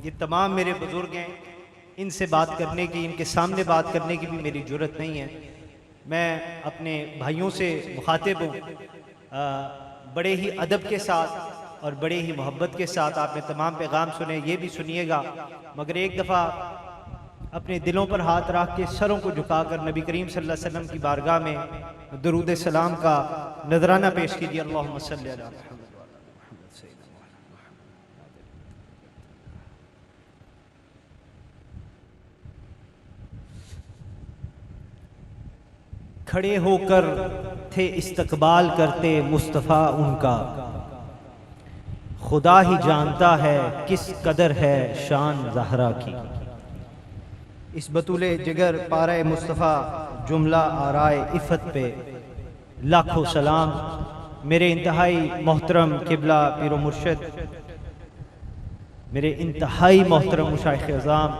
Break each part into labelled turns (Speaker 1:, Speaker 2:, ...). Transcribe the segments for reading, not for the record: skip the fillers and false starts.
Speaker 1: ये तमाम मेरे बुजुर्ग हैं, इनसे बात करने की, इनके सामने बात करने की भी मेरी ज़रूरत नहीं है। मैं अपने भाइयों से मुखातिब हूँ, बड़े ही अदब के साथ और बड़े ही मोहब्बत के साथ आपने तमाम पैगाम सुने, ये भी सुनिएगा, मगर एक दफ़ा अपने दिलों पर हाथ रख के सरों को झुकाकर नबी करीम सल्लल्लाहु अलैहि वसल्लम की बारगाह में दुरूद सलाम का नजराना पेश कीजिए। अल्लाहुम्मा सल्ली अला मुहम्मद। खड़े होकर थे इस्तकबाल करते मुस्तफ़ा उनका, खुदा ही जानता है किस कदर है शान ज़हरा की। इस बतूले जिगर पारे मुस्तफ़ा जुमला आराए इफ़त पे लाखों सलाम। मेरे इंतहाई मोहतरम किबला पीरो मुर्शद, मेरे इंतहाई मोहतरम मुशाइख अज़ाम,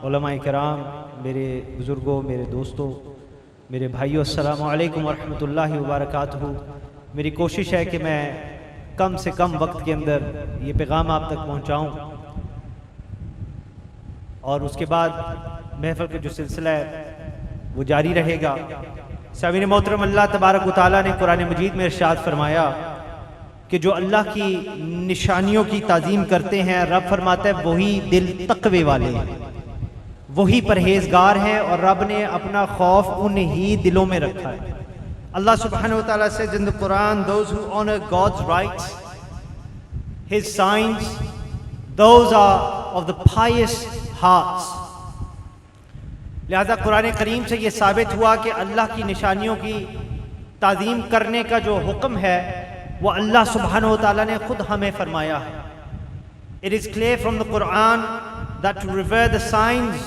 Speaker 1: उलमाए किराम, मेरे बुज़ुर्गों, मेरे दोस्तों, मेरे भाइयों, अस्सलामु अलैकुम वरहमतुल्लाहि वबरकातुहू। मेरी कोशिश है कि मैं कम से कम वक्त के अंदर ये पैगाम आप तक पहुँचाऊँ और उसके बाद महफिल का जो सिलसिला है वो जारी रहेगा। सामीन मोहतरम, अल्लाह तबारक व तआला ने कुरान मजीद में इरशाद फरमाया कि जो अल्लाह की निशानियों की ताज़ीम करते हैं, रब फरमाता है वही दिल तक़वे वाले हैं, वही परहेजगार हैं और रब ने अपना खौफ उन्हीं दिलों में रखा है। अल्लाह सुब्हानहू व तआला says in the Quran, those who honor God's rights, His signs, those are of the pious hearts. लिहाजा कुरान करीम से ये साबित हुआ कि अल्लाह की निशानियों की ताज़ीम करने का जो हुक्म है वो अल्लाह सुब्हानहू व तआला ने खुद हमें फरमाया है। It is clear from the Quran that to revere the signs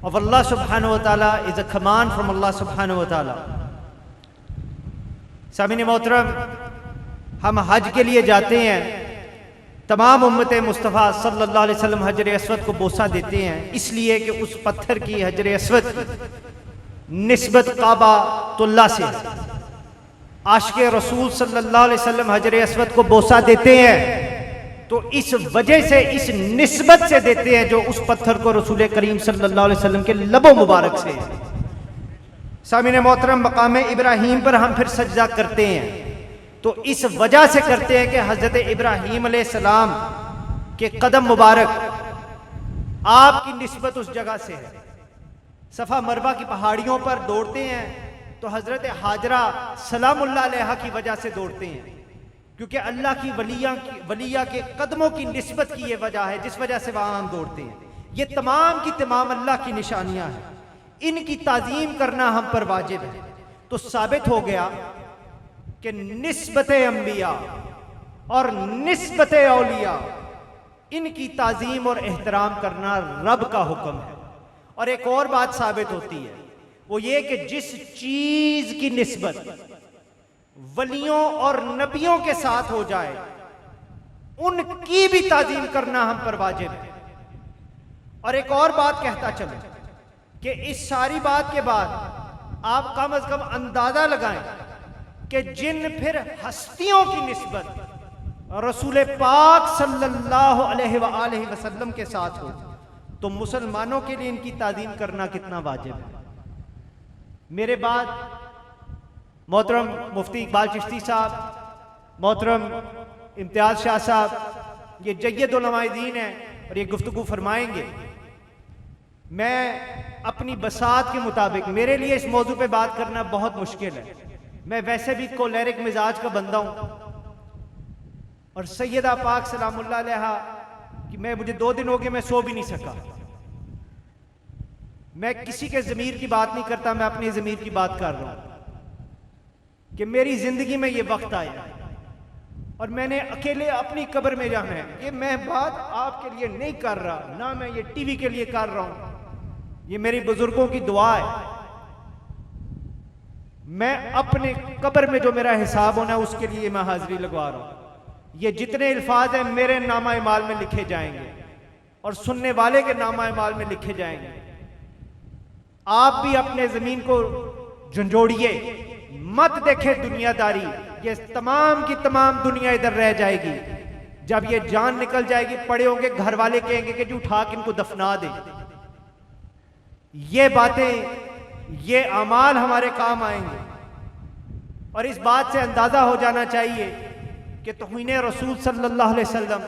Speaker 1: of Allah subhanahu wa ta'ala is a command from Allah subhanahu wa ta'ala. सामीन मोहतरम, हम हज के लिए जाते हैं, तमाम उम्मत मुस्तफ़ा सल्लल्लाहु अलैहि वसल्लम हजर अस्वद को बोसा देते हैं, इसलिए कि उस पत्थर की हजर अस्वद की निस्बत काबातुल्लाह से है। आशिक़े रसूल सल्लल्लाहु अलैहि वसल्लम हजर अस्वद को बोसा देते हैं तो इस वजह से, इस निस्बत से देते हैं जो उस पत्थर को रसूल करीम सल्लल्लाहु अलैहि वसल्लम के लबो मुबारक से। सामीन मोहतरम, मकाम इब्राहीम पर हम फिर सजदा करते हैं तो इस वजह से करते हैं कि हजरत इब्राहीम अलैहिस्सलाम के कदम मुबारक आपकी निस्बत उस जगह से है। सफ़ा मरवा की पहाड़ियों पर दौड़ते हैं तो हजरत हाजरा सलामुल्लाह अलैहा की वजह से दौड़ते हैं, क्योंकि अल्लाह की वलिया के कदमों की निस्बत की ये वजह है जिस वजह से वहां हम दौड़ते हैं। ये तमाम की तमाम अल्लाह की निशानियां हैं, इनकी ताज़ीम करना हम पर वाजिब है। तो साबित हो गया कि निस्बत अंबिया और निस्बत औलिया, इनकी ताज़ीम और एहतराम करना रब का हुक्म है। और एक और बात साबित होती है, वो ये कि जिस चीज की निस्बत वलियों और नबियों के साथ हो जाए उनकी भी ताज़ीम करना हम पर वाजिब है। और एक और बात कहता चलो कि इस सारी बात के बाद आप कम अज कम अंदाजा लगाएं कि जिन फिर हस्तियों की निस्बत रसूल पाक सल्लल्लाहु अलैहि वसल्लम के साथ हो तो मुसलमानों के लिए इनकी ताज़ीम करना कितना वाजिब है। मेरे बाद मोहतरम मुफ्ती इकबाल चिश्ती साहब, मोहतरम इम्तियाज़ शाह साहब, ये जय्यद उलमाए दीन है और ये गुफ्तगू फरमाएंगे। मैं अपनी बसात के मुताबिक, मेरे लिए इस मौजू पे बात करना बहुत मुश्किल है। मैं वैसे भी कोलेरिक मिजाज का बंदा हूँ और सैयदा पाक सलामुल्लाह अलैहा कि मुझे 2 दिन हो गए मैं सो भी नहीं सका। मैं किसी के ज़मीर की बात नहीं करता, मैं अपनी ज़मीर की बात कर रहा हूं कि मेरी जिंदगी में ये वक्त आया और मैंने अकेले अपनी कब्र में जाना है। ये मैं बात आपके लिए नहीं कर रहा, ना मैं ये टीवी के लिए कर रहा हूं, ये मेरी बुजुर्गों की दुआ है। मैं अपने कब्र में जो मेरा हिसाब होना है उसके लिए मैं हाजिरी लगवा रहा हूं। ये जितने अल्फाज हैं मेरे नामा इमाल में लिखे जाएंगे और सुनने वाले के नामा इमाल में लिखे जाएंगे। आप भी अपने जमीन को झंझोड़िए, मत देखे दुनियादारी, ये तमाम की तमाम दुनिया इधर रह जाएगी। जब ये जान निकल जाएगी पड़े होंगे, घर वाले कहेंगे कि जी उठा के इनको दफना दे। ये बातें, ये अमाल हमारे काम आएंगे। और इस बात से अंदाजा हो जाना चाहिए कि तौहीन रसूल सल्लल्लाहु अलैहि वसल्लम,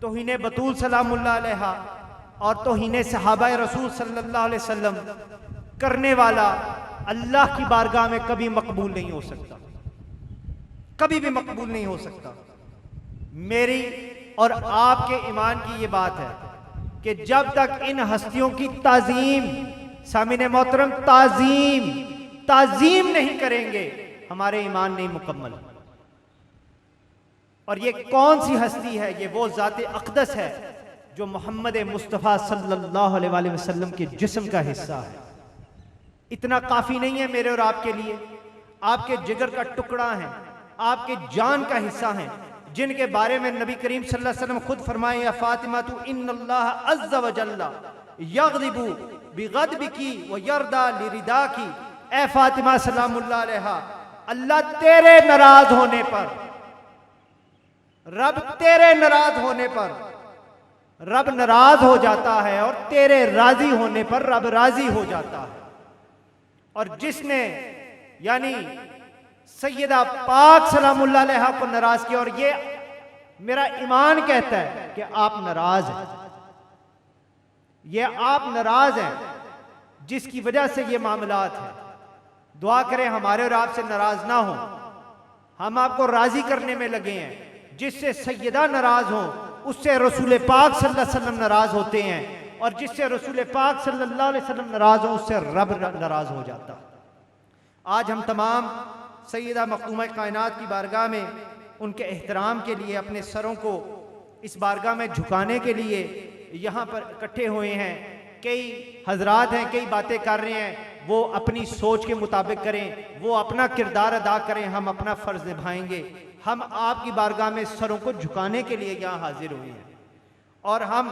Speaker 1: तौहीन बतूल सलामुल्लाह अलैहा और तौहीन सहाबा रसूल सल्लल्लाहु अलैहि वसल्लम करने वाला अल्लाह की बारगाह में कभी मकबूल नहीं हो सकता, कभी भी मकबूल नहीं हो सकता। मेरी और आपके ईमान की ये बात है कि जब तक इन हस्तियों की ताजीम, सामिने मोहतरम, ताजीम नहीं करेंगे, हमारे ईमान नहीं मुकम्मल। और ये कौन सी हस्ती है? ये वो ज़ाते अक़दस है जो मोहम्मद मुस्तफ़ा सल्लल्लाहु अलैहि वसल्लम के जिस्म का हिस्सा है। इतना काफ़ी नहीं है मेरे और आपके लिए, आपके जिगर का टुकड़ा है, आपके जान का हिस्सा है, जिनके बारे में नबी करीम सल्लल्लाहु अलैहि वसल्लम खुद फरमाए, या फातिमा तू इन्नल्लाह अज़्ज़ा व जल्ला यग़ज़िबु बिग़ज़बिकी व यरदा लिरिदाकी। ए फातिमा सलामुल्लाह अलैहा, अल्लाह तेरे नाराज होने पर, रब तेरे नाराज होने पर रब नाराज हो जाता है और तेरे राजी होने पर रब राजी हो जाता है। और जिसने यानी सैयदा पाक सलामुल्लाह अलैहा को नाराज किया, और ये मेरा ईमान कहता है कि आप नाराज हैं, ये आप नाराज हैं, जिसकी वजह से ये मामलात है। दुआ करें हमारे और आपसे नाराज ना हो, हम आपको राजी करने में लगे हैं। जिससे सैयदा नाराज हो उससे रसूल पाक सल्लल्लाहु अलैहि वसल्लम नाराज होते हैं, और जिससे रसूल पाक सल्लल्लाहु अलैहि वसल्लम नाराज हो उससे रब नाराज हो जाता। आज हम तमाम सैयदा मखदूमा कायनात की बारगाह में उनके एहतराम के लिए, अपने सरों को इस बारगाह में झुकाने के लिए यहाँ पर इकट्ठे हुए हैं। कई हजरात हैं, कई बातें कर रहे हैं, वो अपनी सोच के मुताबिक करें, वो अपना किरदार अदा करें, हम अपना फ़र्ज निभाएंगे। हम आपकी बारगाह में सरों को झुकाने के लिए यहाँ हाजिर हुए हैं। और हम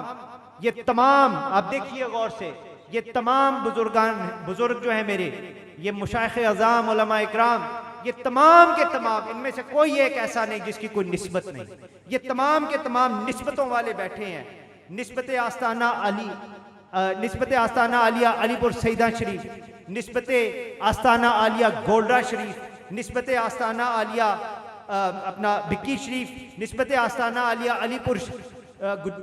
Speaker 1: ये तमाम, आप देखिए गौर से, ये तमाम बुजुर्ग जो हैं मेरे, ये मुशाइख अज़ाम, उलमा इकराम, ये तमाम के तमाम, इनमें से कोई एक ऐसा नहीं जिसकी कोई निस्बत नहीं। ये तमाम के तमाम निस्बतों वाले बैठे हैं। निस्बत आस्ताना अली, निस्बत आस्ताना आलिया अलीपुर सईदा शरीफ, निस्बत आस्ताना आलिया गोल्डा शरीफ, निस्बत आस्ताना आलिया अपना बिक्की शरीफ, निस्बत आस्ताना आलिया अलीपुर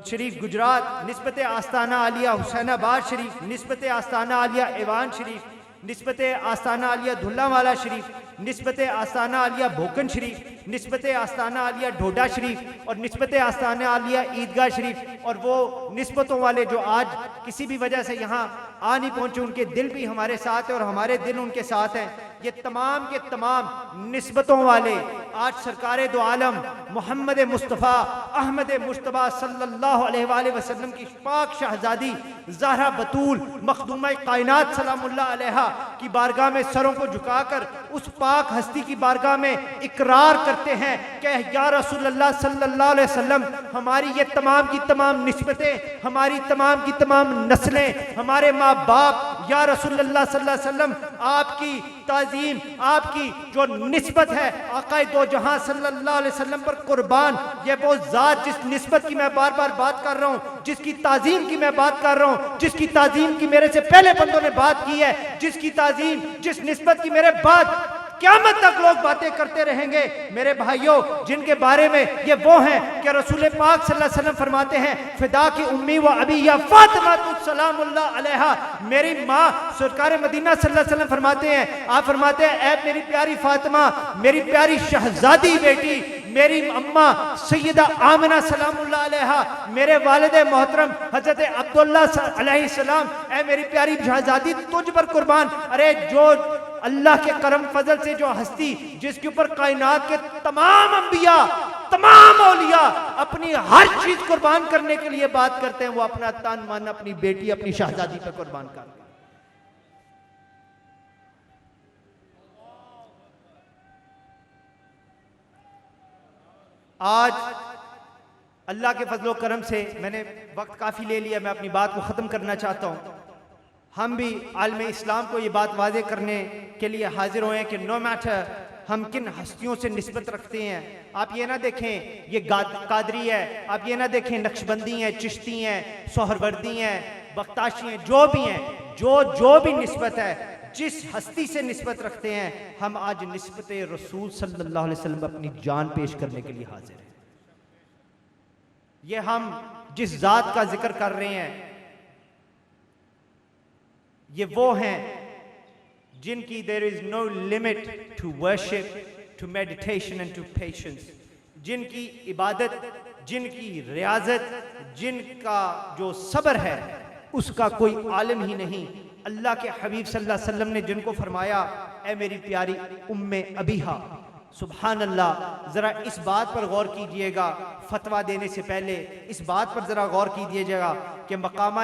Speaker 1: शरीफ गुजरात, निस्बत आस्ताना आलिया हुसैनाबाद शरीफ, निस्बत आस्ताना आलिया ईवान शरीफ, निस्बत आस्ताना आलिया धुल्लावाला शरीफ, निस्बत आस्ताना आलिया भोकन शरीफ, निस्बत आस्ताना आलिया ढोडा शरीफ, और निस्बत आस्ताना आलिया ईदगाह शरीफ। और वो निस्बतों वाले जो आज किसी भी वजह से यहाँ आ नहीं पहुँचे, उनके दिल भी हमारे साथ है और हमारे दिल उनके साथ हैं। ये तमाम के तमाम निस्बतों वाले आज सरकार दो आलम मोहम्मद मुस्तफ़ा अहमद मुश्तबा सल्लल्लाहु अलैहि वसल्लम की पाक शहजादी ज़हरा बतूल मखदूमा कायनात सलामुल्लाह अलैहा की बारगाह में सरों को झुकाकर उस पाक हस्ती की बारगाह में इकरार करते हैं कि या रसूलल्लाह सल्लल्लाहु अलैहि वसल्लम, हमारी ये तमाम की तमाम निस्बतें, हमारी तमाम की तमाम नस्लें, हमारे माँ बाप, या रसूलल्लाह सल्लल्लाहु अलैहि वसल्लम, आपकी ताज़ीम, आपकी जो निस्बत है आक़ाए दो जहां सल्लल्लाहु अलैहि वसल्लम पर कुर्बान, ये वो ज़ात जिस निस्बत की मैं बार बार बात कर रहा हूँ, जिसकी ताज़ीम की मैं बात कर रहा हूँ, जिसकी ताज़ीम की मेरे से पहले बंदों ने बात की है, जिसकी ताज़ीम, जिस निस्बत की मेरे बाद क़यामत तक लोग बातें करते रहेंगे। मेरे भाइयों, जिनके बारे में ये वो हैं कि रसूल पाक सल्लल्लाहु अलैहि वसल्लम फरमाते हैं, फिदा की उम्मी व अबी या फातिमा सलामुल्लाह अलैहा, मेरी माँ सरकार मदीना सल्लल्लाहु अलैहि वसल्लम फरमाते हैं, आप फरमाते हैं, ऐ मेरी प्यारी फातिमा, मेरी प्यारी शहजादी बेटी, मेरी अम्मा सैयदा आमिना सलामुल्लाह अलैहा, मेरे वालिद मोहतरम हजरत अब्दुल्ला अलैहिस्सलाम, ऐ मेरी प्यारी शहजादी तुझ पर कुर्बान। अरे जो अल्लाह के करम फजल से जो हस्ती, जिसके ऊपर कायनात के तमाम अंबिया, तमाम औलिया अपनी हर चीज कुर्बान करने के लिए बात करते हैं, वो अपना तन मन अपनी बेटी, अपनी शहजादी पर कुर्बान करते हैं। आज अल्लाह के फजलो करम से मैंने वक्त काफ़ी ले लिया, मैं अपनी बात को ख़त्म करना चाहता हूँ। हम भी आलम इस्लाम को ये बात वाज़े करने के लिए हाजिर हुए हैं कि नो मैटर हम किन हस्तियों से निस्बत रखते हैं। आप ये ना देखें ये कादरी है, आप ये ना देखें नक्शबंदी हैं, चिश्ती हैं, सोहरवर्दी हैं, बख्ताशी हैं, जो भी हैं, जो भी निस्बत है, जिस हस्ती से निस्बत रखते हैं, हम आज निस्बत रसूल सल्लल्लाहु अलैहि वसल्लम अपनी जान पेश करने के लिए हाजिर हैं। ये हम जिस जात का जिक्र कर रहे हैं, ये वो हैं जिनकी there is no limit to worship, to meditation and to patience, जिनकी इबादत, जिनकी रियाजत, जिनका जो सब्र है उसका कोई आलम ही नहीं। अल्लाह के हबीब सल्लल्लाहु अलैहि वसल्लम ने जिनको फरमाया, ए मेरी प्यारी उम्मे अबीहा, सुभान अल्लाह। जरा इस बात पर गौर कीजिएगा, फतवा देने से पहले इस बात पर जरा गौर कीजिएगा कि मकाम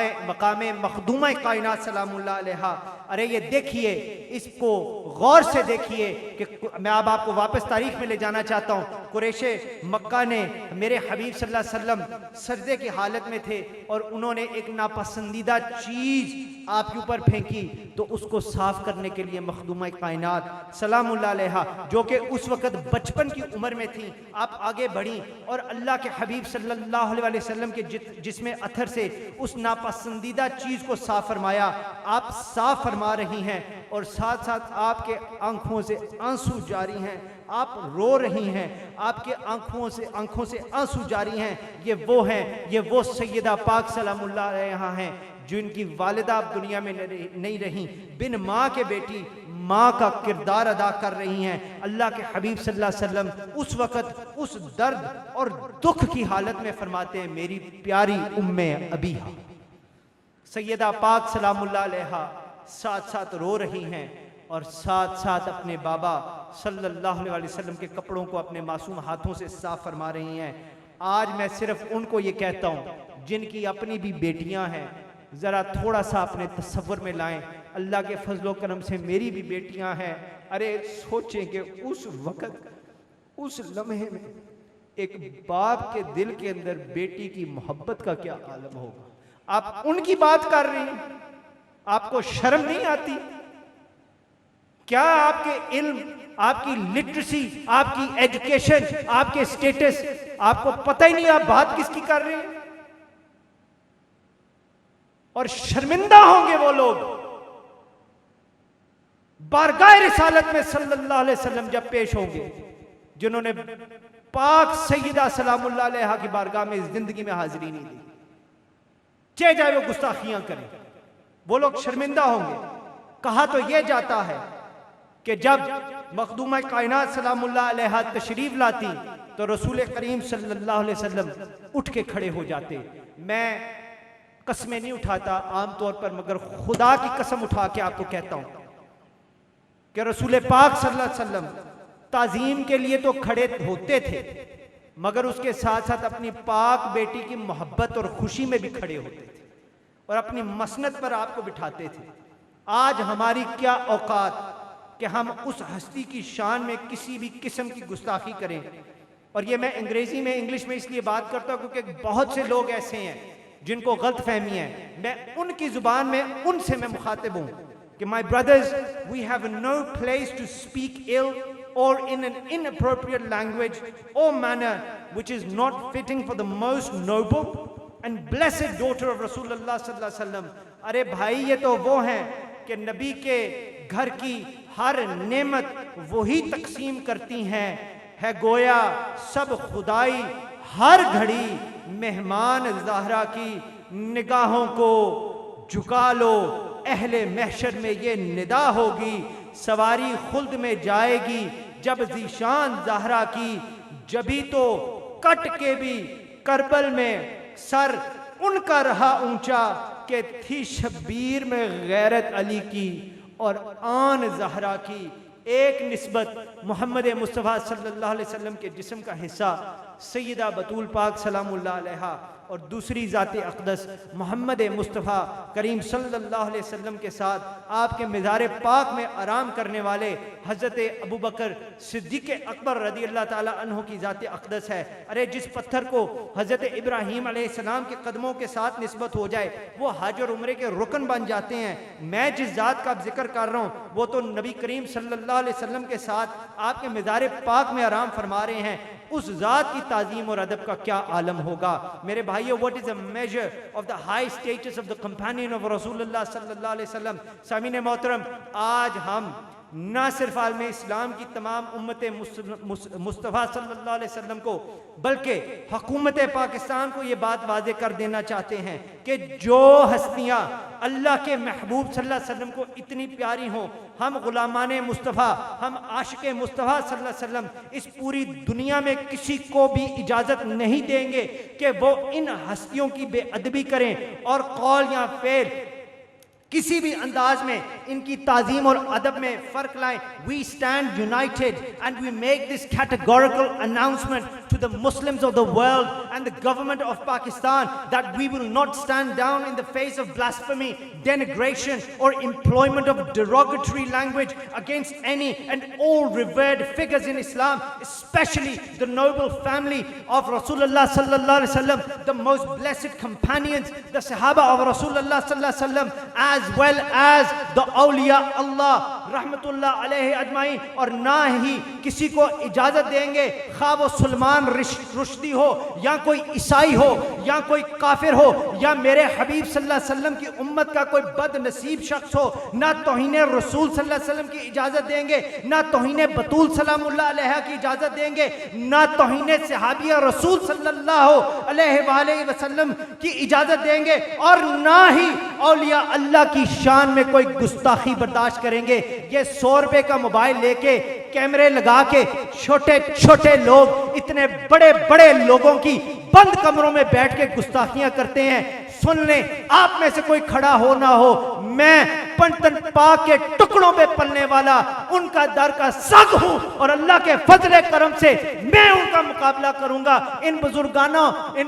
Speaker 1: मखदूमा कायनात सलामुल्लाह अलैहा, अरे ये देखिए, इसको गौर से देखिए कि मैं अब आपको वापस तारीख में ले जाना चाहता हूँ। कुरैशे मक्का ने मेरे हबीब सल्लल्लाहु अलैहि वसल्लम सजदे की हालत में थे और उन्होंने एक नापसंदीदा चीज आपके ऊपर फेंकी, तो उसको साफ करने के लिए मखदूमा कायनात सलामुल्लाह अलैहा, जो कि उस वक्त बचपन की उम्र में थी, आप आगे बढ़ी और अल्लाह के हबीब सल्लल्लाहु अलैहि वसल्लम के जिसमें अथर से उस नापसंदीदा चीज को साफ फरमाया। आप साफ फरमा रही हैं और साथ साथ आपके आंखों से आंसू जारी हैं, आप रो रही हैं, आपके आंखों से आंसू जारी हैं। ये वो सैयदा पाक सलामुल्लाह अलैहा हैं जिनकी वालिदा अब दुनिया में नहीं रही, बिन माँ के बेटी माँ का किरदार अदा कर रही हैं। अल्लाह के हबीब सल्लल्लाहु अलैहि वसल्लम उस वक़्त उस दर्द और दुख की हालत में फरमाते हैं, मेरी प्यारी उम्मे अबीहा। सैयदा पाक सलामुल्लाह अलैहा साथ साथ रो रही हैं और साथ साथ अपने बाबा सल्लल्लाहु अलैहि वसल्लम के कपड़ों को अपने मासूम हाथों से साफ फरमा रही हैं। आज मैं सिर्फ उनको ये कहता हूँ जिनकी अपनी भी बेटियां हैं, ज़रा थोड़ा सा अपने तसव्वुर में लाएं। अल्लाह के फजलो करम से मेरी भी बेटियां हैं। अरे सोचें कि उस वक़्त, उस लम्हे में एक बाप के दिल के अंदर बेटी की मोहब्बत का क्या आलम होगा। आप उनकी बात कर रही हैं, आपको शर्म नहीं आती? क्या आपके इल्म, आपकी लिटरेसी, आपकी एजुकेशन, आपके स्टेटस, आपको पता ही नहीं आप बात किसकी कर रहे हैं? और शर्मिंदा होंगे वो लोग बारगाह रिसालत में सल्लल्लाहु अलैहि वसल्लम जब पेश होंगे, जिन्होंने पाक सैयदा सलामुल्लाह अलैहा की बारगाह में जिंदगी में हाजिरी नहीं दी, चाहे वो गुस्ताखियां करें, वो लोग शर्मिंदा होंगे। कहा तो यह जाता है कि जब मखदूमा कायनात सलामुल्लाह अलैहा तशरीफ लाती तो रसूल करीम सल्लल्लाहु अलैहि वसल्लम उठ के खड़े हो जाते। मैं कसमें नहीं उठाता आमतौर पर, मगर खुदा की कसम उठा के आपको कहता हूं कि रसूल पाक सल्लल्लाहु अलैहि वसल्लम ताजीम के लिए तो खड़े होते थे, मगर उसके साथ साथ अपनी पाक बेटी की मोहब्बत और खुशी में भी खड़े होते थे और अपनी मसनद पर आपको बिठाते थे। आज हमारी क्या औकात कि हम उस हस्ती की शान में किसी भी किस्म की गुस्ताखी करें। और ये मैं अंग्रेजी में, इंग्लिश में इसलिए बात करता हूं क्योंकि बहुत से लोग ऐसे हैं जिनको गलत फहमी है। मैं उनकी जुबान में उनसे मैं मुखातिब हूं कि my brothers, we have no place to speak ill or in an inappropriate language or manner which is not fitting for the most noble and blessed daughter of Rasulullah sallallahu alaihi wasallam। अरे भाई, ये तो वो हैं कि नबी के घर की हर नेमत वही तकसीम करती हैं, है गोया सब खुदाई हर घड़ी मेहमान ज़हरा की निगाहों को झुका लो। अहले महशर में ये निदा होगी, सवारी खुल्द में जाएगी जब ज़ीशान ज़हरा की, जभी तो कट के भी करबल में सर उनका रहा ऊंचा कि थी शब्बीर में गैरत अली की और आन ज़हरा की। एक निस्बत मोहम्मद मुस्तफ़ा सल्लल्लाहु अलैहि वसल्लम के जिस्म का हिस्सा सैयदा बतूल पाक सलामुल्लाह अलैहा और दूसरी ज़ात अक़दस मोहम्मद मुस्तफ़ा करीम सल्लल्लाहु अलैहि वसल्लम के साथ आपके मज़ार पाक में आराम करने वाले हज़रत अबू बकर सिद्दीक़ अकबर रज़ी अल्लाह ताला अन्हु की ज़ात अक़दस है। अरे जिस पत्थर को हज़रत इब्राहीम अलैहिस्सलाम के कदमों के साथ निस्बत हो जाए वो हज और उम्रे के रुकन बन जाते हैं। मैं जिस ज़ात का जिक्र कर रहा हूँ वो तो नबी करीम सल्लल्लाहु अलैहि वसल्लम के साथ आपके मज़ार पाक में आराम फरमा रहे हैं। उस ज़ात की ताज़ीम और अदब का क्या आलम होगा मेरे भाइयों। What is the measure of the high status of the companion of रसूलुल्लाह सल्लल्लाहु अलैहि वसल्लम। सामीन मोहतरम, आज हम ना सिर्फ आलम इस्लाम की तमाम उम्मत मुस्तफ़ा सल्लल्लाहु अलैहि वसल्लम को बल्कि हुकूमत पाकिस्तान को ये बात वाज़े कर देना चाहते हैं कि जो हस्तियाँ अल्लाह के महबूब सल्लल्लाहु अलैहि वसल्लम को इतनी प्यारी हों, हम गुलामान मुस्तफ़ा, हम आशिक मुस्तफ़ा सल्लल्लाहु अलैहि वसल्लम, इस पूरी दुनिया में किसी को भी इजाज़त नहीं देंगे कि वो इन हस्तियों की बेअदबी करें और कौल या फेल किसी भी अंदाज में इनकी ताज़ीम और अदब में फ़र्क लाएं। We stand united and we make this categorical announcement to the Muslims of the world and the government of Pakistan that we will not stand down in the face of blasphemy, denigration or employment of derogatory language against any and all revered figures in Islam, especially the noble family of Rasulullah sallallahu alaihi wasallam, the most blessed companions, the Sahaba of Rasulullah sallallahu alaihi wasallam, as well as the awliya Allah rahmatullah alayhi ajmain। और ना ही किसी को इजाजत देंगे खा वो सलमान रुश्दी हो या कोई ईसाई हो या कोई काफिर हो या मेरे हबीब सल्लल्लाहु अलैहि वसल्लम की उम्मत का कोई बदनसीब शख्स हो, ना तौहीन रसूल सल्लल्लाहु अलैहि वसल्लम की इजाजत देंगे, ना तौहीन बतूल सलामुल्लाह अलैहा की इजाजत देंगे, ना तौहीन सहाबिया रसूल सल्लल्लाहु अलैहि वसल्लम की इजाजत देंगे और ना ही औलिया अल्लाह की शान में कोई गुस्ताखी बर्दाश्त करेंगे। ये 100 रुपए का मोबाइल लेके कैमरे लगा के छोटे छोटे लोग इतने बड़े बड़े लोगों की बंद कमरों में बैठ के गुस्ताखियां करते हैं। सुन लें, आप में से कोई खड़ा हो ना हो, मैं पंतन पाक के टुकड़ों पे पलने वाला उनका दर का सग हूं और अल्लाह के फजले करम से मैं उनका मुकाबला करूंगा। इन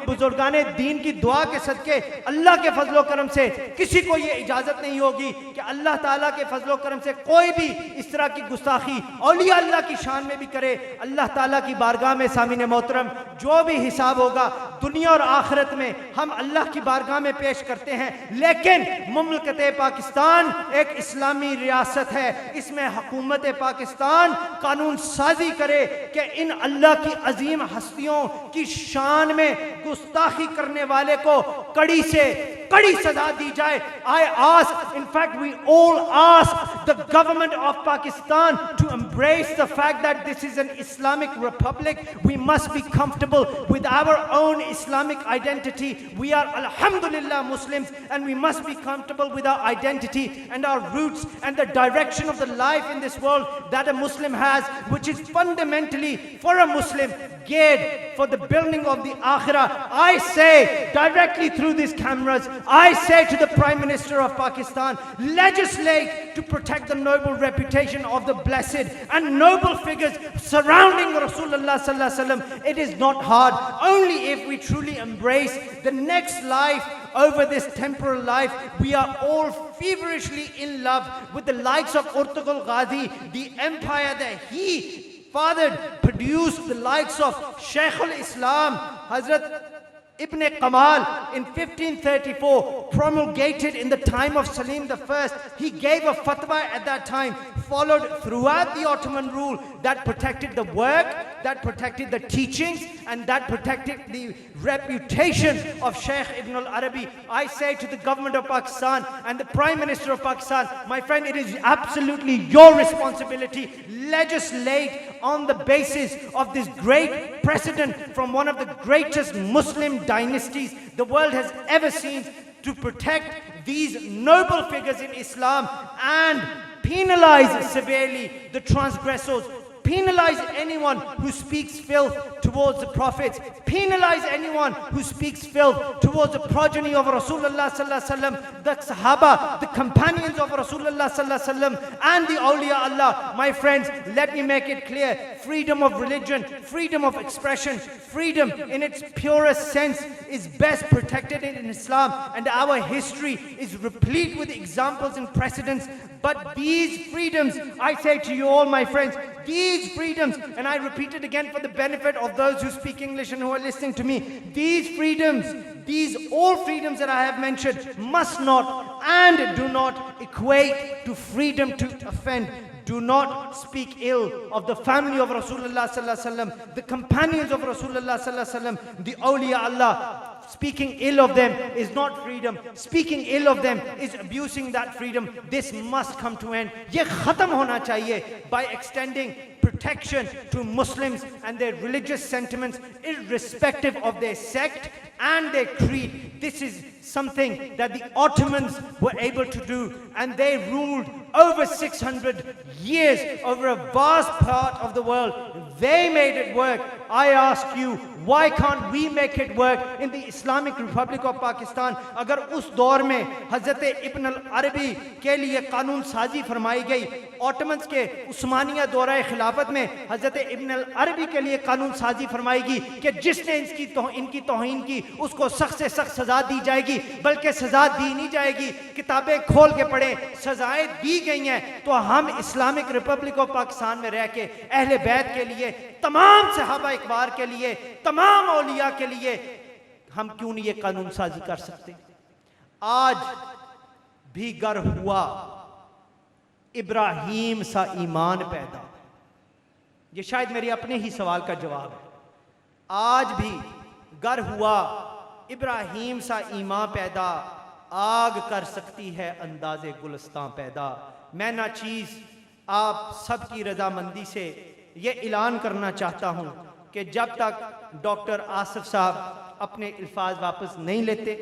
Speaker 1: बुजुर्गाने दीन की दुआ के सदके अल्लाह के फजलो करम से किसी को ये इजाजत नहीं होगी कि अल्लाह ताला के फजलो करम से कोई भी इस तरह की गुस्ताखी औलिया अल्लाह की शान में भी करे। अल्लाह ताला की बारगाह में सामीने मोहतरम जो भी हिसाब होगा दुनिया और आखिरत में हम अल्लाह की बारगाह में पेश करते हैं। लेकिन मुमलकत पाकिस्तान एक इस्लामी रियासत है, इसमें हुकूमत पाकिस्तान कानून साजी करे कि इन अल्लाह की अजीम हस्तियों की शान में गुस्ताखी करने वाले को कड़ी से कड़ी सजा दी जाए। I ask, in fact we all ask the government of Pakistan to embrace the fact that this is an Islamic republic. We must be comfortable with our own Islamic identity. We are alhamdulillah Muslims and we must be comfortable with our identity and our roots and the direction of the life in this world that a Muslim has, which is fundamentally for a Muslim geared for the building of the Akhirah. I say directly through these cameras, I say to the Prime Minister of Pakistan, legislate to protect the noble reputation of the blessed and noble figures surrounding Rasulullah sallallahu alaihi wasallam. It is not hard, only if we truly embrace the next life over this temporal life. We are all feverishly in love with the likes of Urtugul Ghazi, the empire that he fathered, produced the likes of Shaykh al-Islam, Hazrat Ibn Qamal in 1534, promulgated in the time of Salim I. He gave a fatwa at that time, followed throughout the Ottoman rule, that protected the work, that protected the teachings, and that protected the reputation of Shaykh Ibn al-Arabi. I say to the government of Pakistan and the Prime Minister of Pakistan, my friend, it is absolutely your responsibility. Legislate on the basis of this great precedent from one of the greatest Muslim dynasties the world has ever seen, to protect these noble figures in Islam and penalize severely the transgressors. penalize anyone who speaks filth towards the prophets, penalize anyone who speaks filth towards the progeny of Rasulullah sallallahu alaihi wasallam, the Sahaba, the companions of Rasulullah sallallahu alaihi wasallam, and the awliya Allah. My friends, let me make it clear, freedom of religion, freedom of expression, freedom in its purest sense is best protected in Islam, and our history is replete with examples and precedents. But these freedoms, I say to you all, my friends, these freedoms, and I repeat it again for the benefit of those who speak English and who are listening to me, these freedoms, all freedoms that I have mentioned must not and do not equate to freedom to offend. Do not speak ill of the family of Rasulullah sallallahu alaihi wasallam, the companions of Rasulullah sallallahu alaihi wasallam, the awliya Allah. Speaking ill of them is not freedom. Speaking ill of them is abusing that freedom. This must come to an end. Ye khatam hona chahiye by extending protection to Muslims and their religious sentiments, irrespective of their sect and their creed. This is something that the Ottomans were able to do, and they ruled over 600 years over a vast part of the world. They made it work. I ask you, why can't we make it work in the Islamic Republic of Pakistan? अगर उस दौर में हज़रत इब्न अल-अरबी के लिए कानून साजी फरमाई गई, ऑटमन्स के उस्मानिया दौरा खिलाफत में हज़रत इब्न अल-अरबी के लिए कानून साजी फरमाएगी कि जिसने इनकी तौहीन की उसको सख्त से सख्त सज़ा दी जाएगी, बल्कि सज़ा दी नहीं जाएगी, किताबें खोल के पढ़ें, सज़ाएं दी गई हैं। तो हम इस्लामिक रिपब्लिक ऑफ पाकिस्तान में रह के अहले बैत के लिए, तमाम सहाबा इकबार के लिए, तमाम औलिया के लिए हम क्यों नहीं ये कानून साजी कर सकते? आज भी गर हुआ इब्राहीम सा ईमान पैदा, ये शायद मेरे अपने ही सवाल का जवाब है। आज भी गर हुआ इब्राहीम सा ईमान पैदा, आग कर सकती है अंदाज़े गुलस्तां पैदा। मैं ना चीज़ आप सबकी रजामंदी से ये ऐलान करना चाहता हूँ कि जब तक डॉक्टर आसिफ साहब अपने अल्फाज वापस नहीं लेते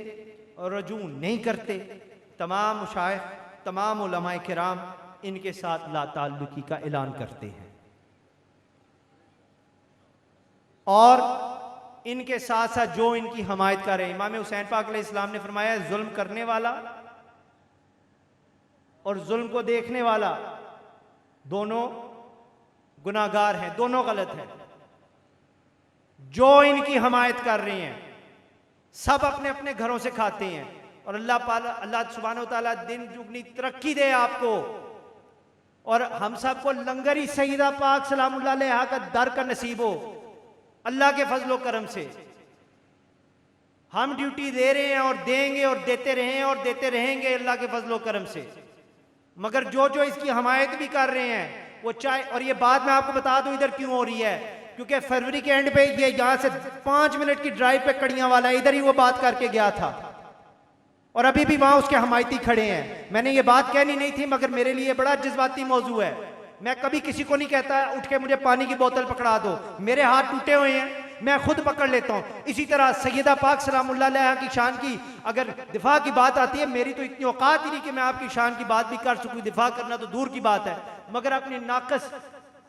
Speaker 1: और रजू नहीं करते, तमाम मुशाइख, तमाम उलमाए किराम इनके साथ ला ताल्लुकी का ऐलान करते हैं और इनके साथ साथ जो इनकी हमायत कर रहे हैं। इमाम हुसैन पाक अलैहिस्सलाम ने फरमाया, जुल्म करने वाला और जुल्म को देखने वाला दोनों गुनाहगार हैं, दोनों गलत हैं। जो इनकी हमायत कर रहे हैं सब अपने अपने घरों से खाते हैं, और अल्लाह सुब्हानहू व तआला दिन दुगनी तरक्की दे आपको, और हम सबको लंगरी सईदा पाक सलामुल्लाह अलैहा का दर का नसीब हो। अल्लाह के फजलो करम से हम ड्यूटी दे रहे हैं और देंगे और देते रहे और देते रहेंगे अल्लाह के फजलो करम से। मगर जो जो इसकी हमायत भी कर रहे हैं वो चाहे, और ये बात मैं आपको बता दूं इधर क्यों हो रही है, क्योंकि फरवरी के एंड पे ये यहां से 5 मिनट की ड्राइव पे कड़ियां वाला इधर ही वो बात करके गया था और अभी भी वहां उसके हमायती खड़े हैं। मैंने ये बात कहनी नहीं थी मगर मेरे लिए बड़ा जज्बाती मौजू है। मैं कभी किसी को नहीं कहता उठ के मुझे पानी की बोतल पकड़ा दो, मेरे हाथ टूटे हुए हैं, मैं खुद पकड़ लेता हूँ। इसी तरह सैयदा पाक सलामुल्लाह अलैहा की शान की अगर दिफा की बात आती है, मेरी तो इतनी औकात ही नहीं कि मैं आपकी शान की बात भी कर सकूँ, दिफा करना तो दूर की बात है। मगर अपनी नाकस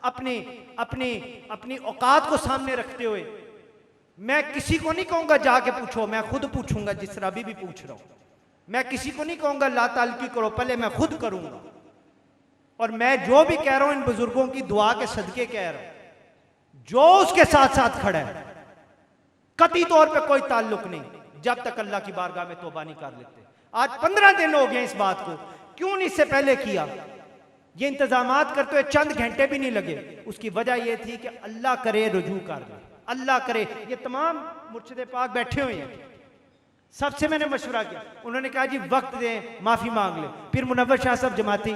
Speaker 1: अपनी औकात को सामने रखते हुए मैं किसी को नहीं कहूँगा जाके पूछो, मैं खुद पूछूंगा जिस तरह अभी भी पूछ रहा हूँ। मैं किसी को नहीं कहूँगा ला ताल्लुकी करो, पहले मैं खुद करूँगा। और मैं जो भी कह रहा हूँ इन बुजुर्गों की दुआ के सदके कह रहा हूँ, जो उसके साथ साथ खड़ा है कतई तौर पे कोई ताल्लुक नहीं, जब तक अल्लाह की बारगाह में तौबा नहीं कर लेते। आज 15 दिन हो गए इस बात को, क्यों नहीं इससे पहले किया? ये इंतजामात करते हुए चंद घंटे भी नहीं लगे। उसकी वजह यह थी कि अल्लाह करे रुजू कर ले, अल्लाह करे। ये तमाम मुर्शिद पाक बैठे हुए हैं, सबसे मैंने मशवरा किया, उन्होंने कहा जी वक्त दें, माफी मांग ले। फिर मुनव्वर शाह साहब जमाती,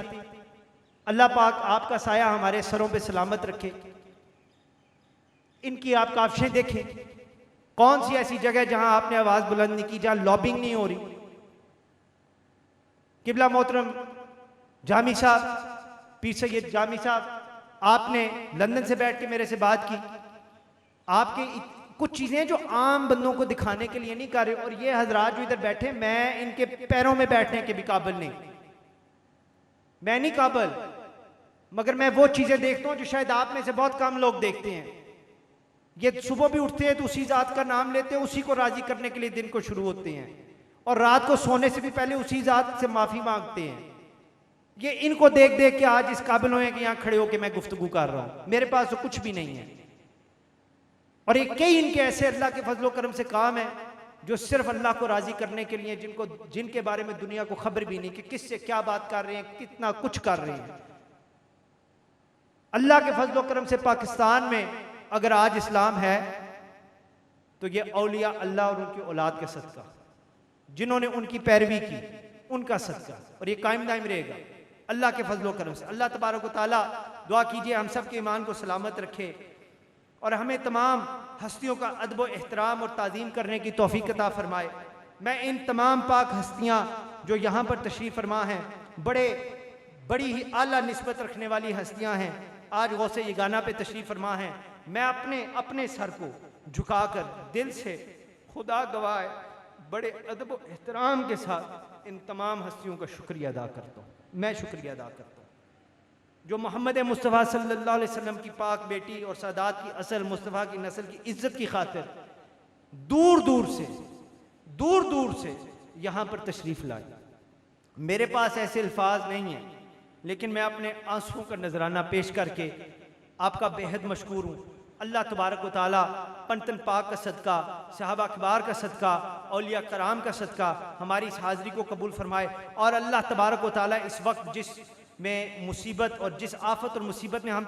Speaker 1: अल्लाह पाक आपका साया हमारे सरों पे सलामत रखे, इनकी आप काविशें देखें, कौन सी ऐसी जगह जहां आपने आवाज बुलंद नहीं की, जहां लॉबिंग नहीं हो रही। किबला मोहतरम जामी साहब, पीर सैयद जामी साहब, आपने लंदन से बैठ के मेरे से बात की। आपके कुछ चीजें जो आम बंदों को दिखाने के लिए नहीं कर रहे, और ये हजरात जो इधर बैठे, मैं इनके पैरों में बैठने के भी काबिल नहीं, मैं नहीं काबिल। मगर मैं वो चीज़ें देखता हूँ जो शायद आप में से बहुत कम लोग देखते हैं। ये सुबह भी उठते हैं तो उसी ज़ात का नाम लेते हैं, उसी को राज़ी करने के लिए दिन को शुरू होते हैं, और रात को सोने से भी पहले उसी ज़ात से माफ़ी मांगते हैं। ये इनको देख देख के आज इस काबिल हुए कि यहाँ खड़े होकर मैं गुफ्तगू कर रहा हूँ। मेरे पास तो कुछ भी नहीं है, और ये कई इनके ऐसे अल्लाह के फजलो करम से काम है जो सिर्फ अल्लाह को राज़ी करने के लिए, जिनके बारे में दुनिया को खबर भी नहीं कि किससे क्या बात कर रहे हैं, कितना कुछ कर रहे हैं। अल्लाह के फजलो करम से पाकिस्तान में अगर आज इस्लाम है तो ये औलिया अल्लाह और उनकी औलाद का सदका, जिन्होंने उनकी पैरवी की, उनका सदका, और ये कायम दायम रहेगा अल्लाह के फजलो करम से। अल्लाह तबारक व तआला दुआ कीजिए हम सब के ईमान को सलामत रखे और हमें तमाम हस्तियों का अदब एहतराम और ताज़ीम करने की तौफीक अता फरमाए। मैं इन तमाम पाक हस्तियाँ जो यहाँ पर तशरीफ़ फरमा हैं, बड़ी ही आला निस्बत रखने वाली हस्तियाँ हैं, आज गौसे यगाना पे तशरीफ़ फरमा हैं। मैं अपने सर को झुकाकर दिल से खुदा गवाह बड़े अदब और एहतराम के साथ इन तमाम हस्तियों का शुक्रिया अदा करता हूँ। मैं शुक्रिया अदा करता हूँ जो मोहम्मद मुस्तफ़ा सल्लल्लाहु अलैहि वसल्लम की पाक बेटी और सादात की असल मुस्तफ़ा की नस्ल की इज्जत की खातिर दूर दूर से यहाँ पर तशरीफ़ लाई। मेरे पास ऐसे अल्फाज नहीं हैं, लेकिन मैं अपने आंसुओं का नजराना पेश करके आपका बेहद मशकूर हूँ। अल्लाह तबारक व तआला पंतन पाक का सदका, सहाबा किबार का सदका, औलिया कराम का सदका हमारी इस हाज़री को कबूल फरमाए। और अल्लाह तबारक व तआला इस वक्त जिस में मुसीबत और जिस आफत और मुसीबत में हम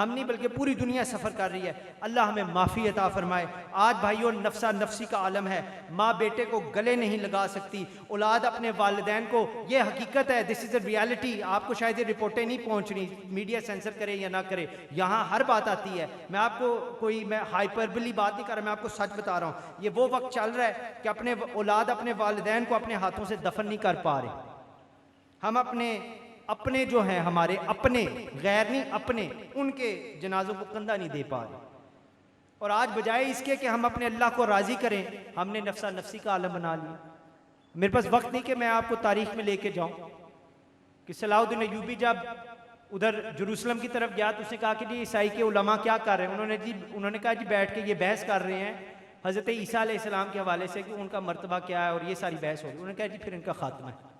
Speaker 1: नहीं बल्कि पूरी दुनिया सफ़र कर रही है, अल्लाह हमें माफ़ी अता फरमाए। आज भाइयों नफ्सा नफ्सी का आलम है, माँ बेटे को गले नहीं लगा सकती, औलाद अपने वालिदैन को, ये हकीकत है, दिस इज़ अ रियलिटी। आपको शायद ये रिपोर्टें नहीं पहुँच रही, मीडिया सेंसर करे या ना करे, यहाँ हर बात आती है। मैं हाइपरबली बात नहीं कर रहा, मैं आपको सच बता रहा हूँ। ये वो वक्त चल रहा है कि अपने औलाद अपने वालिदैन को अपने हाथों से दफन नहीं कर पा रहे। हम अपने जो हैं, हमारे अपने, गैर नहीं अपने, उनके जनाजों को कंधा नहीं दे पा रहे। और आज बजाय इसके कि हम अपने अल्लाह को राज़ी करें, हमने नफ्सा नफ्सी का आलम बना लिया। मेरे पास वक्त नहीं कि मैं आपको तारीख में लेके जाऊं कि सलाहुद्दीन अय्यूबी जब उधर जेरूसलम की तरफ गया तो उसने कहा कि जी ईसाई के उलमा क्या कर रहे हैं। उन्होंने कहा जी बैठ के ये बहस कर रहे हैं हज़रत ईसा अलैहिस्सलाम के हवाले से कि उनका मर्तबा क्या है, और ये सारी बहस हो रही। उन्होंने कहा जी फिर इनका खात्मा है।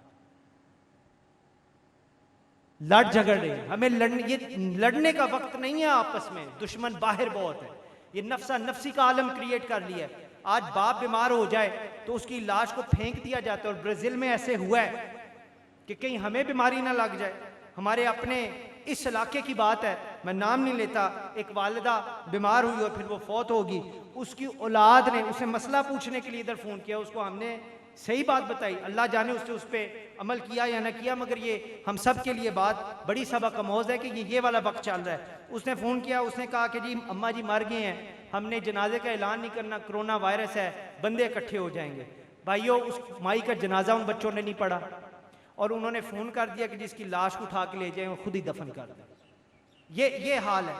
Speaker 1: लड़ झगड़ रहे हैं, हमें लड़ने का वक्त नहीं है आपस में, दुश्मन बाहर बहुत है। ये नफ्सा नफ्सी का आलम क्रिएट कर लिया है। आज बाप बीमार हो जाए तो उसकी लाश को फेंक दिया जाता है, और ब्राज़ील में ऐसे हुआ है कि कहीं हमें बीमारी ना लग जाए। हमारे अपने इस इलाके की बात है, मैं नाम नहीं लेता, एक वालिदा बीमार हुई और फिर वो फौत होगी। उसकी औलाद ने उसे मसला पूछने के लिए इधर फ़ोन किया, उसको हमने सही बात बताई, अल्लाह जाने उसने उस पर अमल किया या ना किया, मगर ये हम सब के लिए बात बड़ी सबक आमोज़ है कि ये वाला वक्त चल रहा है। उसने फ़ोन किया, उसने कहा कि जी अम्मा जी मर गए हैं, हमने जनाजे का ऐलान नहीं करना, कोरोना वायरस है, बंदे इकट्ठे हो जाएंगे। भाइयों उस माई का जनाजा उन बच्चों ने नहीं पढ़ा, और उन्होंने फ़ोन कर दिया कि जिसकी लाश को उठा के ले जाए वो खुद ही दफन कर दें। ये हाल है।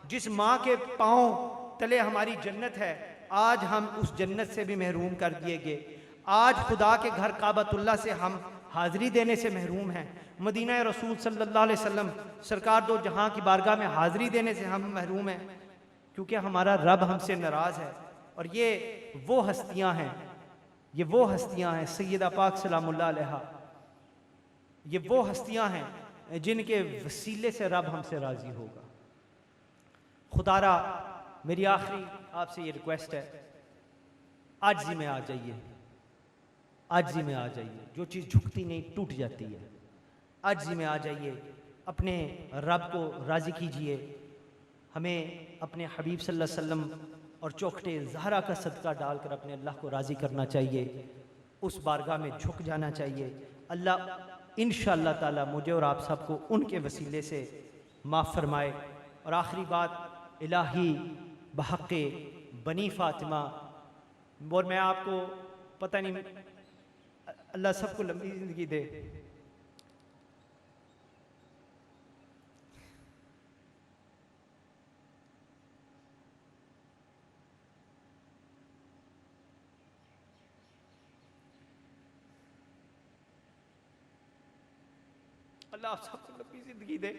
Speaker 1: जिस माँ के पाँव तले हमारी जन्नत है, आज हम उस जन्नत से भी महरूम कर दिए गए। आज खुदा के घर काबतुल्लाह से हम हाज़री देने से महरूम हैं। मदीना रसूल सल्लल्लाहु अलैहि वसल्लम सरकार दो जहाँ की बारगाह में हाज़री देने से हम महरूम हैं, क्योंकि हमारा रब हमसे नाराज़ है। और ये वो हस्तियाँ हैं, सैयदा पाक सलामुल्लाह अलैहा, ये वो हस्तियाँ हैं जिनके वसीले से रब हमसे राज़ी होगा। खुदारा मेरी आखिरी आपसे ये रिक्वेस्ट है, आजिज़ी में आ जाइए, आजिज़ी में आ जाइए। जो चीज़ झुकती नहीं टूट जाती है, आजिज़ी में आ जाइए, अपने रब को राज़ी कीजिए। हमें अपने हबीब सल्लल्लाहु अलैहि वसल्लम और चौखटे ज़हरा का सदका डालकर अपने अल्लाह को राज़ी करना चाहिए, उस बारगाह में झुक जाना चाहिए। अल्लाह इंशाअल्लाह ताला मुझे और आप सबको उनके वसीले से माफ़ फरमाए। और आखिरी बात, इलाही बहक़ बनी फ़ातिमा, और मैं आपको पता नहीं, अल्लाह सबको लंबी ज़िंदगी दे। अल्लाह आप सबको लंबी ज़िंदगी दे।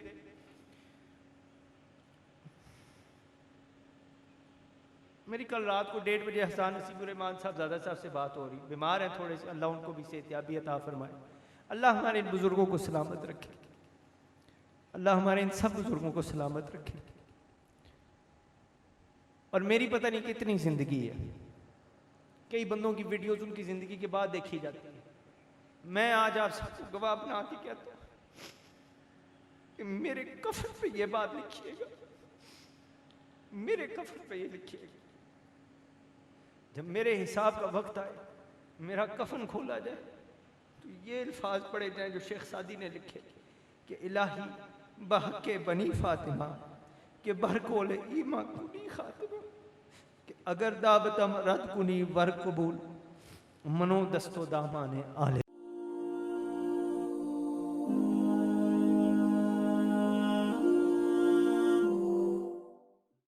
Speaker 1: मेरी कल रात को 1:30 बजे हसन नसीबुररहमान साहबजादा साहब से बात हो रही, बीमार हैं थोड़े से, अल्लाह उनको भी सेहतियाबी अता फरमाए। अल्लाह हमारे इन बुज़ुर्गों को सलामत रखे, अल्लाह हमारे इन सब बुज़ुर्गों को सलामत रखे। और मेरी पता नहीं कितनी ज़िंदगी है, कई बंदों की वीडियोज़ उनकी ज़िंदगी के बाद देखी जाती है। मैं आज आप सबको गवाह बना के कहता हूँ कि मेरे कफन पे ये बात लिखिएगा, मेरे कफन पे ये लिखिएगा, जब मेरे हिसाब का वक्त आए, मेरा कफन खोला जाए, तो ये अल्फाज पढ़े जाएं जो शेख सादी ने लिखे कि इलाही बहके बनी फातिमा के बरकोले ईमा कुनी खातिमा, कि अगर दावतम रद कुनी वर कबूल मनो दस्तो दामाने आले।